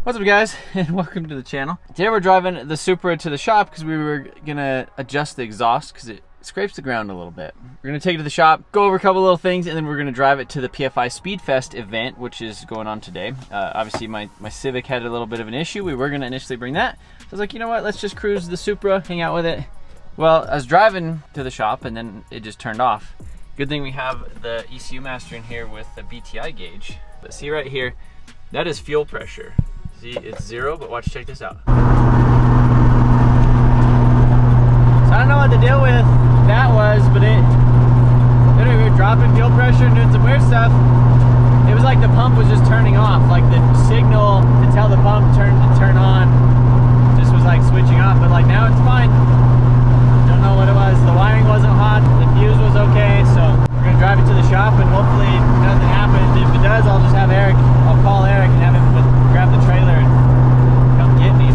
What's up guys, and welcome to the channel. Today we're driving the Supra to the shop because we were gonna adjust the exhaust because it scrapes the ground a little bit. We're gonna take it to the shop, go over a couple little things, and then we're gonna drive it to the PFI Speedfest event, which is going on today. Obviously my Civic had a little bit of an issue. We were gonna initially bring that. So I was like, you know what, let's just cruise the Supra, hang out with it. Well, I was driving to the shop and then it just turned off. Good thing we have the ECU master in here with the BTI gauge. But see right here, that is fuel pressure. See, it's 0, but watch, check this out. So I don't know what the deal with that was, but we were dropping fuel pressure and doing some weird stuff. It was like the pump was just turning off, like the signal to tell the pump to turn on just was like switching off, but like now it's fine. Don't know what it was. The wiring wasn't hot, the fuse was okay, so we're gonna drive it to the shop and hopefully nothing happens. If it does, I'll just have Eric, I'll call Eric and have him grab the trailer and come get me,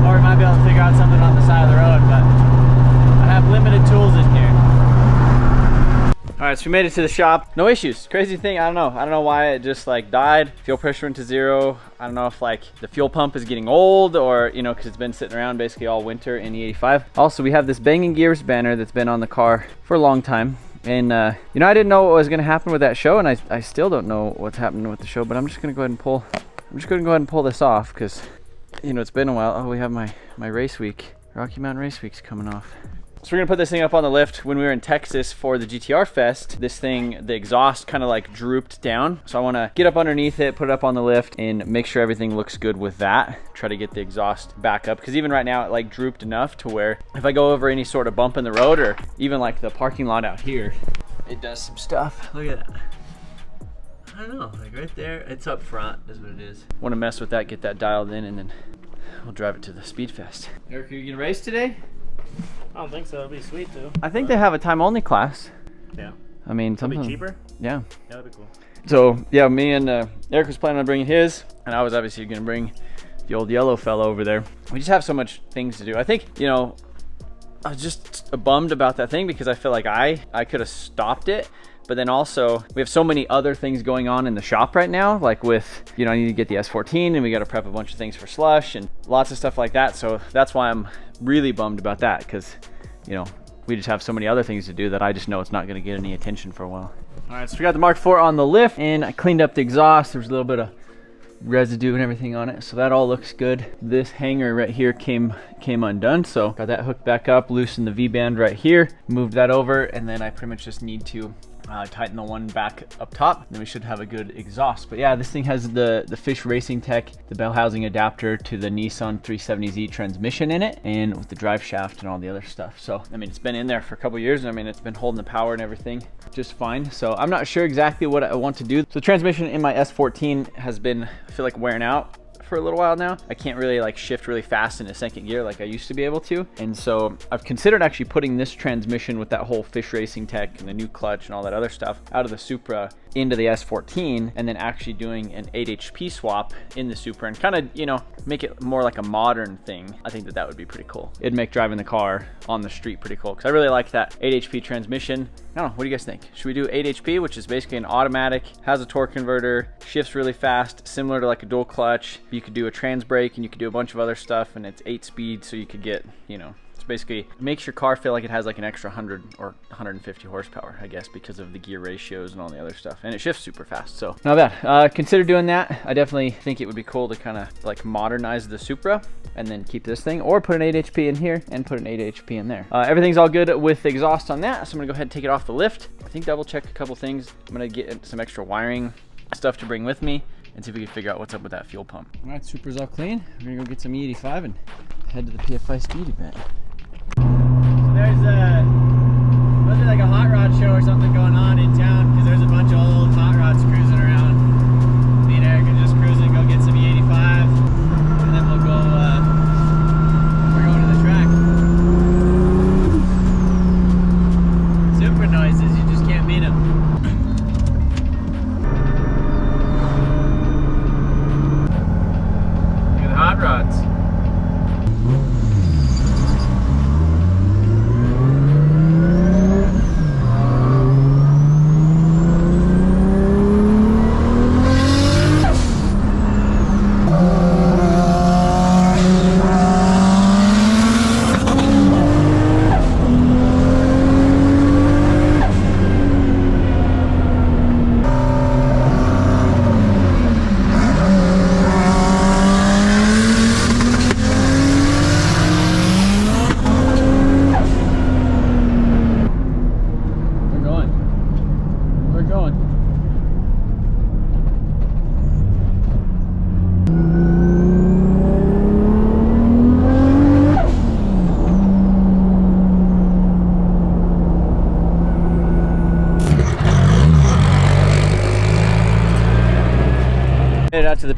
or we might be able to figure out something on the side of the road, but I have limited tools in here. All right, so we made it to the shop. No issues. Crazy thing, I don't know why it just like died. Fuel pressure went to 0. I don't know if like the fuel pump is getting old or, you know, because it's been sitting around basically all winter in the 85. Also, we have this Banging Gears banner that's been on the car for a long time. And you know, I didn't know what was gonna happen with that show, and I still don't know what's happening with the show, but I'm just gonna go ahead and pull this off because, you know, it's been a while. Oh, we have my race week, Rocky Mountain Race Week's coming off. So we're gonna put this thing up on the lift. When we were in Texas for the GTR Fest, this thing, the exhaust kind of like drooped down. So I wanna get up underneath it, put it up on the lift, and make sure everything looks good with that. Try to get the exhaust back up, because even right now it like drooped enough to where if I go over any sort of bump in the road or even like the parking lot out here, it does some stuff. Look at that. I don't know, like right there, it's up front, is what it is. Wanna mess with that, get that dialed in, and then we'll drive it to the Speedfest. Eric, are you gonna race today? I don't think so. It'd be sweet too. I think they have a time only class. Yeah. I mean, something cheaper. Yeah. Yeah, that'd be cool. So yeah, me and Eric was planning on bringing his, and I was obviously gonna bring the old yellow fellow over there. We just have so much things to do. I think, you know, I was just bummed about that thing because I feel like I could have stopped it. But then also, we have so many other things going on in the shop right now, like with, you know, I need to get the S14 and we got to prep a bunch of things for slush and lots of stuff like that. So that's why I'm really bummed about that, because, you know, we just have so many other things to do that I just know it's not going to get any attention for a while. All right, so we got the Mark IV on the lift and I cleaned up the exhaust. There was a little bit of residue and everything on it, so that all looks good. This hanger right here came undone, so got that hooked back up, loosened the V-band right here, moved that over, and then I pretty much just need to tighten the one back up top, then we should have a good exhaust. But yeah, this thing has the Fish Racing Tech, the bell housing adapter to the Nissan 370Z transmission in it, and with the drive shaft and all the other stuff. So I mean, it's been in there for a couple years, and I mean, it's been holding the power and everything just fine. So I'm not sure exactly what I want to do. So the transmission in my S14 has been, I feel like, wearing out for a little while now. I can't really like shift really fast into second gear like I used to be able to, and so I've considered actually putting this transmission with that whole Fish Racing Tech and the new clutch and all that other stuff out of the Supra into the S14, and then actually doing an 8 HP swap in the Supra and kind of, you know, make it more like a modern thing. I think that would be pretty cool. It'd make driving the car on the street pretty cool, because I really like that 8 HP transmission. I don't know, what do you guys think? Should we do 8 HP, which is basically an automatic, has a torque converter, shifts really fast, similar to like a dual clutch. You could do a trans brake and you could do a bunch of other stuff, and it's 8 speed, so you could get, you know, basically it makes your car feel like it has like an extra 100 or 150 horsepower, I guess, because of the gear ratios and all the other stuff, and it shifts super fast, so not bad. Consider doing that. I definitely think it would be cool to kind of like modernize the Supra and then keep this thing, or put an 8 HP in here and put an 8 HP in there. Everything's all good with the exhaust on that, so I'm gonna go ahead and take it off the lift. I think double check a couple things. I'm gonna get some extra wiring stuff to bring with me and see if we can figure out what's up with that fuel pump. All right, Supra's all clean. We're gonna go get some E85 and head to the PFI Speed event. So there's must be like a hot rod show or something going on in town, because there's a bunch of old hot rods cruising around. Me and Eric are just cruising, go get some E85, and then we'll go, we're going to the track. Super noises, you just can't beat them. Look at the hot rods.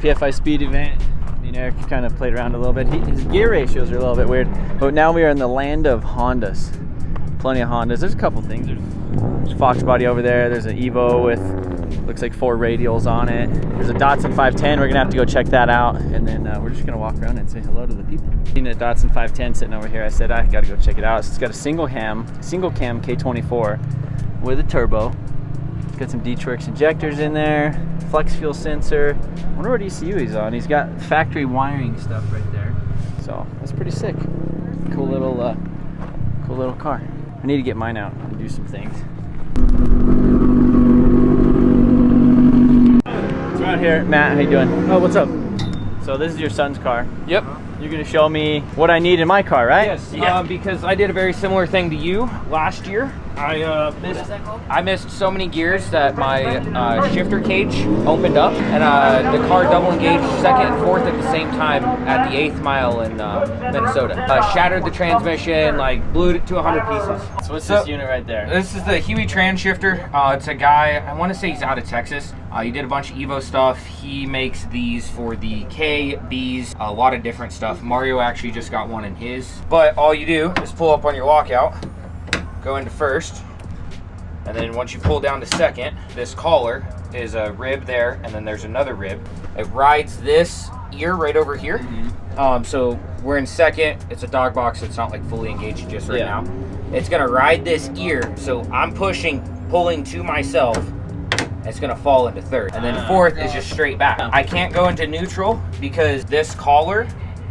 PFI speed event. Me and Eric kind of played around a little bit. His gear ratios are a little bit weird, but now we are in the land of Hondas. Plenty of Hondas. There's a couple things. There's Fox body over there. There's an Evo with looks like 4 radials on it. There's a Datsun 510. We're gonna have to go check that out, and then we're just gonna walk around and say hello to the people. Seen a Datsun 510 sitting over here. I said I gotta go check it out. So it's got a single cam K24 with a turbo. It's got some D-Twerks injectors in there, flex fuel sensor. I wonder what ECU he's on. He's got factory wiring stuff right there. So that's pretty sick. Cool little car. I need to get mine out and do some things. So we're out here, Matt, how you doing? Oh, what's up? So this is your son's car. Yep. You're gonna show me what I need in my car, right? Yes. Yeah. Because I did a very similar thing to you last year. I missed so many gears that my shifter cage opened up, and the car double engaged second and fourth at the same time at the 8th mile in Minnesota. Shattered the transmission, like blew it to 100 pieces. So what's this unit right there? This is the Huey trans shifter. It's a guy, I want to say he's out of Texas. He did a bunch of Evo stuff. He makes these for the K, Bs, a lot of different stuff. Mario actually just got one in his. But all you do is pull up on your lockout, go into first, and then once you pull down to second, this collar is a rib there, and then there's another rib. It rides this ear right over here. So we're in second. It's a dog box, so it's not like fully engaged just right now. It's gonna ride this ear, so I'm pulling to myself. It's gonna fall into third, and then fourth is just straight back. I can't go into neutral because this collar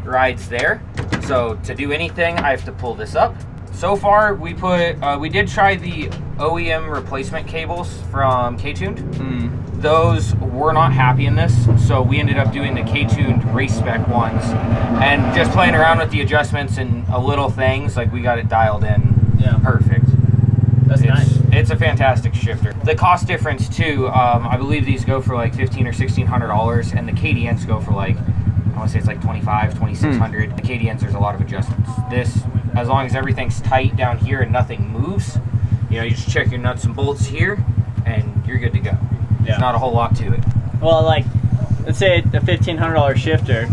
rides there. So to do anything, I have to pull this up. So far, we did try the OEM replacement cables from K-Tuned. Those were not happy in this, so we ended up doing the K-Tuned race spec ones, and just playing around with the adjustments and little things, like we got it dialed in perfect. That's nice. It's a fantastic shifter. The cost difference too, I believe these go for like $1,500 or $1,600, and the KDNs go for like, I want to say it's like $2,500, $2,600. The KDNs, there's a lot of adjustments. This, as long as everything's tight down here and nothing moves, you know, you just check your nuts and bolts here, and you're good to go. There's not a whole lot to it. Well, like, let's say a $1,500 shifter,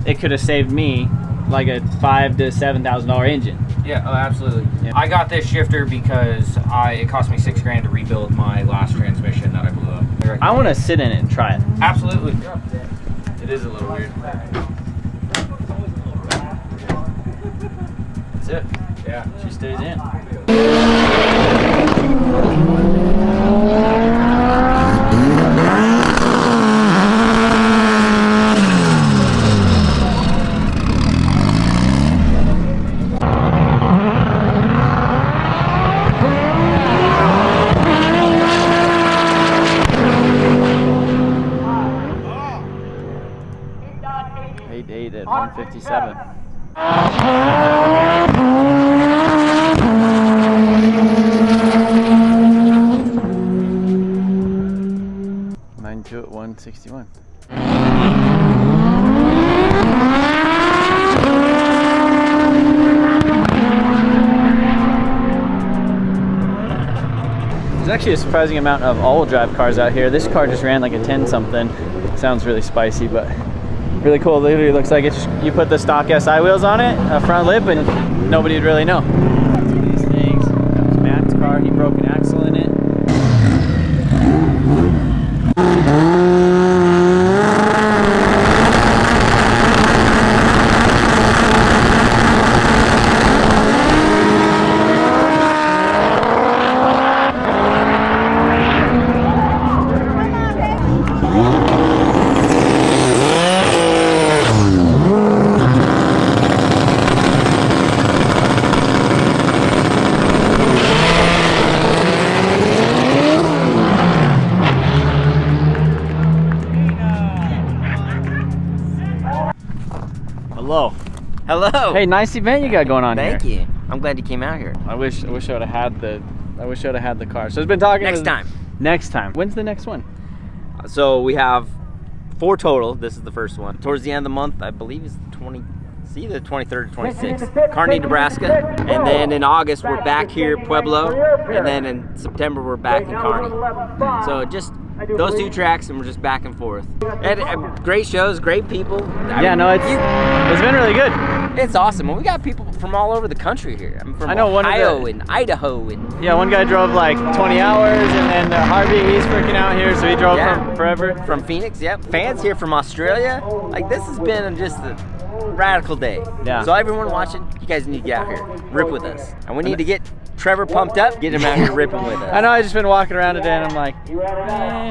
it could have saved me like a $5,000 to $7,000 engine. Yeah, oh, absolutely. Yeah. I got this shifter because it cost me $6,000 to rebuild my last transmission that I blew up. I want to sit in it and try it. Absolutely. It is a little weird. That's it. Yeah. She stays in. At 157. Mine too at 161. There's actually a surprising amount of all-wheel drive cars out here. This car just ran like a 10 something. Sounds really spicy, but really cool. Literally looks like it's just, you put the stock SI wheels on it, a front lip, and nobody would really know. These things. That was Matt's car. He broke an axle in it. Hello. Hello. Hey, nice event you got going on here. Thank you. I'm glad you came out here. I wish I would have had the car. So it's been talking. Next time. Next time. When's the next one? So we have 4 total. This is the first one. Towards the end of the month, I believe is the 23rd or 26th. Kearney, Nebraska. And then in August, we're back here, Pueblo. And then in September, we're back in Kearney. So just those 2 tracks, and we're just back and forth. And great shows, great people. Yeah, no, it's been really good. It's awesome. And we got people from all over the country here. I'm from know Ohio and Idaho. And yeah, one guy drove like 20 hours, and then Harvey, he's freaking out here, so he drove from forever. From Phoenix, yep. Fans here from Australia. Like, this has been just a radical day. Yeah. So everyone watching, you guys need to get out here, rip with us. And we need to get Trevor pumped up, get him out here ripping with us. I know, I've just been walking around today, and I'm like,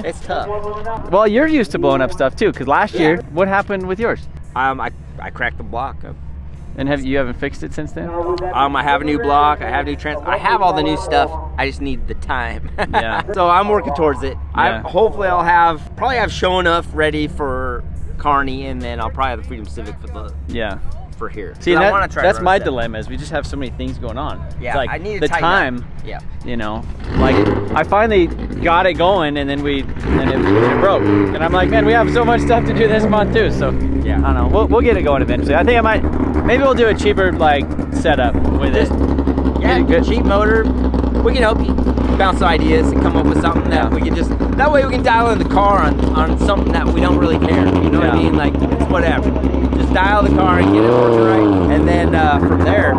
It's tough. Well, you're used to blowing up stuff too, because last year, what happened with yours? I cracked the block. And you haven't fixed it since then? I have a new block, I have new I have all the new stuff, I just need the time. Yeah. So I'm working towards it. Yeah. Hopefully I'll probably have show enough ready for Carney, and then I'll probably have the Freedom Civic for here. See, I wanna try that's to my run dilemma, is we just have so many things going on. Yeah, It's like I need to the tighten time, up. Yeah. you know, like I finally got it going, and then it broke. And I'm like, man, we have so much stuff to do this month too. So Yeah. I don't know, we'll get it going eventually. I think maybe we'll do a cheaper like setup with it. Yeah, Get it good. cheap motor. We can help you bounce ideas and come up with something that we can that way we can dial in the car on something that we don't really care. You know what I mean? Like, it's whatever. Just dial the car and get it working right. And then from there,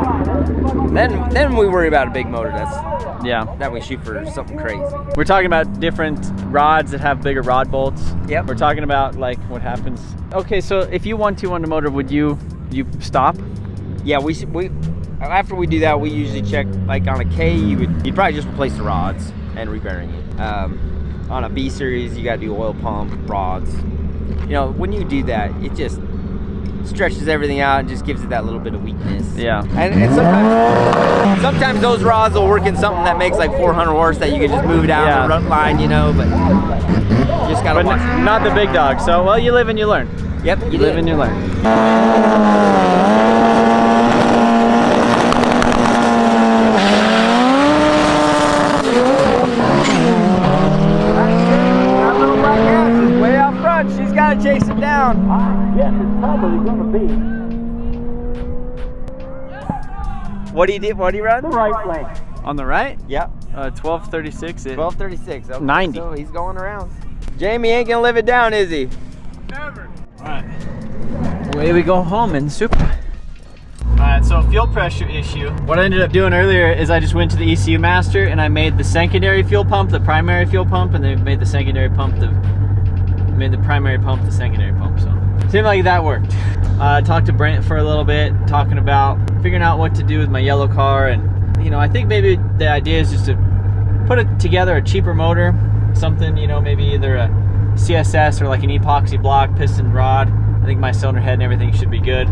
then we worry about a big motor that we shoot for something crazy. We're talking about different rods that have bigger rod bolts. Yep. We're talking about like what happens. Okay, so if you 1-2 on the motor, would you stop? Yeah, we after we do that, we usually check, like on a K, you'd probably just replace the rods and rebearing it. On a B series, you gotta do oil pump, rods. You know, when you do that, it just stretches everything out and just gives it that little bit of weakness. Yeah. And sometimes those rods will work in something that makes like 400 horse that you can just move it down the rut line, you know, but you just gotta watch it. Not the big dog. So, well, you live and you learn. Yep, You live and you learn. That little black ass is way out front. She's gotta chase it down. Yes, it's probably going to be What do you run? the right flank. On the right? Yep. 1236. 1236. Okay, 90. So he's going around. Jamie ain't gonna live it down, is he? Never. Alright. Away we go home in Supra. Alright, so fuel pressure issue. What I ended up doing earlier is I just went to the ECU master and I made the secondary fuel pump the primary fuel pump, and they made the secondary pump the primary pump the secondary pump. So seemed like that worked. I talked to Brent for a little bit, talking about figuring out what to do with my yellow car, and you know, I think maybe the idea is just to put it together a cheaper motor, something, you know, maybe either a CSS or like an epoxy block, piston rod. I think my cylinder head and everything should be good.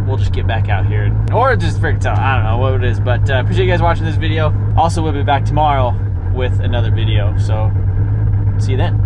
We'll just get back out here, or just freaking tell. I don't know what it is, but appreciate you guys watching this video. Also, we'll be back tomorrow with another video, so see you then.